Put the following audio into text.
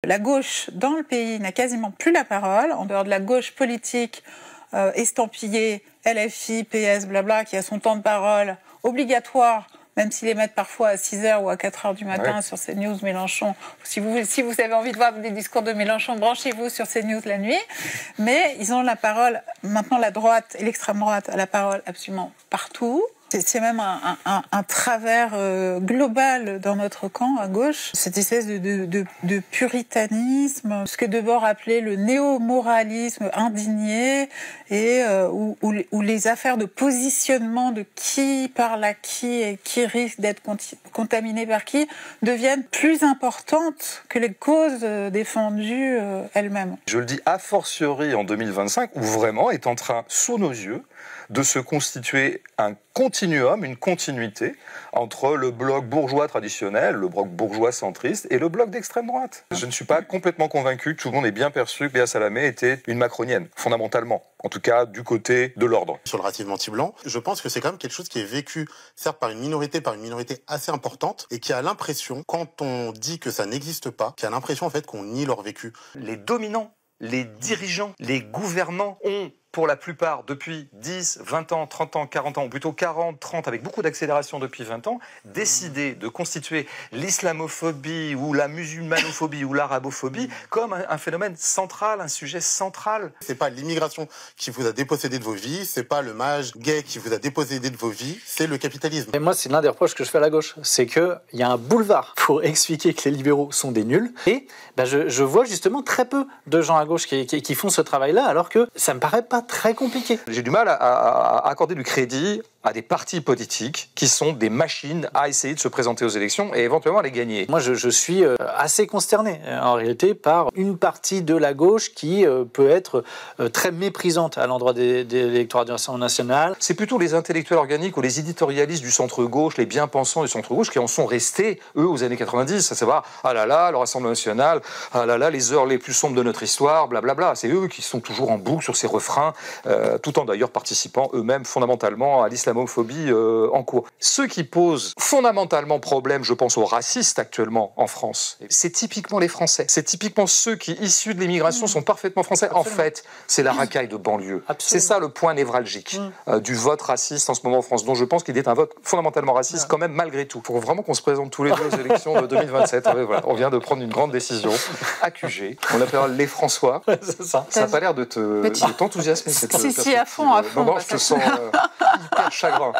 la gauche dans le pays n'a quasiment plus la parole, en dehors de la gauche politique estampillée, LFI, PS, blabla, qui a son temps de parole obligatoire, même s'ils les mettent parfois à 6h ou à 4h du matin sur CNews, Mélenchon. Si vous avez envie de voir des discours de Mélenchon, branchez-vous sur CNews la nuit. Mais ils ont la parole, maintenant la droite et l'extrême droite a la parole absolument partout. C'est même un travers global dans notre camp, à gauche, cette espèce de puritanisme, ce que Debord appelait le néo-moralisme indigné, et où les affaires de positionnement de qui parle à qui et qui risque d'être contaminé par qui deviennent plus importantes que les causes défendues elles-mêmes. Je le dis a fortiori en 2025, où vraiment est en train, sous nos yeux, de se constituer un continuum, une continuité entre le bloc bourgeois traditionnel, le bloc bourgeois centriste et le bloc d'extrême droite. Je ne suis pas complètement convaincu que tout le monde ait bien perçu que Léa Salamé était une macronienne, fondamentalement, en tout cas du côté de l'ordre. Sur le racisme anti-blanc, je pense que c'est quand même quelque chose qui est vécu, certes par une minorité assez importante, et qui a l'impression, quand on dit que ça n'existe pas, qui a l'impression en fait qu'on nie leur vécu. Les dominants, les dirigeants, les gouvernants ont, pour la plupart, depuis 10, 20 ans, 30 ans, 40 ans, ou plutôt 40, 30, avec beaucoup d'accélération depuis 20 ans, décidé de constituer l'islamophobie ou la musulmanophobie ou l'arabophobie comme un phénomène central, un sujet central. C'est pas l'immigration qui vous a dépossédé de vos vies, c'est pas le mariage gay qui vous a dépossédé de vos vies, c'est le capitalisme. Et moi, c'est l'un des reproches que je fais à la gauche, c'est qu'il y a un boulevard pour expliquer que les libéraux sont des nuls, et je vois justement très peu de gens à gauche qui font ce travail-là, alors que ça me paraît pas très compliqué. J'ai du mal à accorder du crédit à des partis politiques qui sont des machines à essayer de se présenter aux élections et éventuellement à les gagner. Moi, je suis assez consterné, en réalité, par une partie de la gauche qui peut être très méprisante à l'endroit des électorats du Rassemblement national. C'est plutôt les intellectuels organiques ou les éditorialistes du centre-gauche, les bien-pensants du centre-gauche qui en sont restés, eux, aux années 90, à savoir, ah là là, le Rassemblement national, ah là là, les heures les plus sombres de notre histoire, blablabla. C'est eux qui sont toujours en boucle sur ces refrains, tout en d'ailleurs participant eux-mêmes fondamentalement à l'islamophobie en cours. Ceux qui posent fondamentalement problème, je pense aux racistes actuellement en France, c'est typiquement les Français. C'est typiquement ceux qui, issus de l'immigration, sont parfaitement français. Absolument. En fait, c'est la racaille de banlieue. C'est ça le point névralgique du vote raciste en ce moment en France, dont je pense qu'il est un vote fondamentalement raciste quand même malgré tout. Il faut vraiment qu'on se présente tous les deux aux élections de 2027. Voilà. On vient de prendre une grande décision à QG. On l'appelle les François. Ça n'a pas l'air de t'enthousiasmer cette Si, à fond. Non, je te sens hyper chagrin.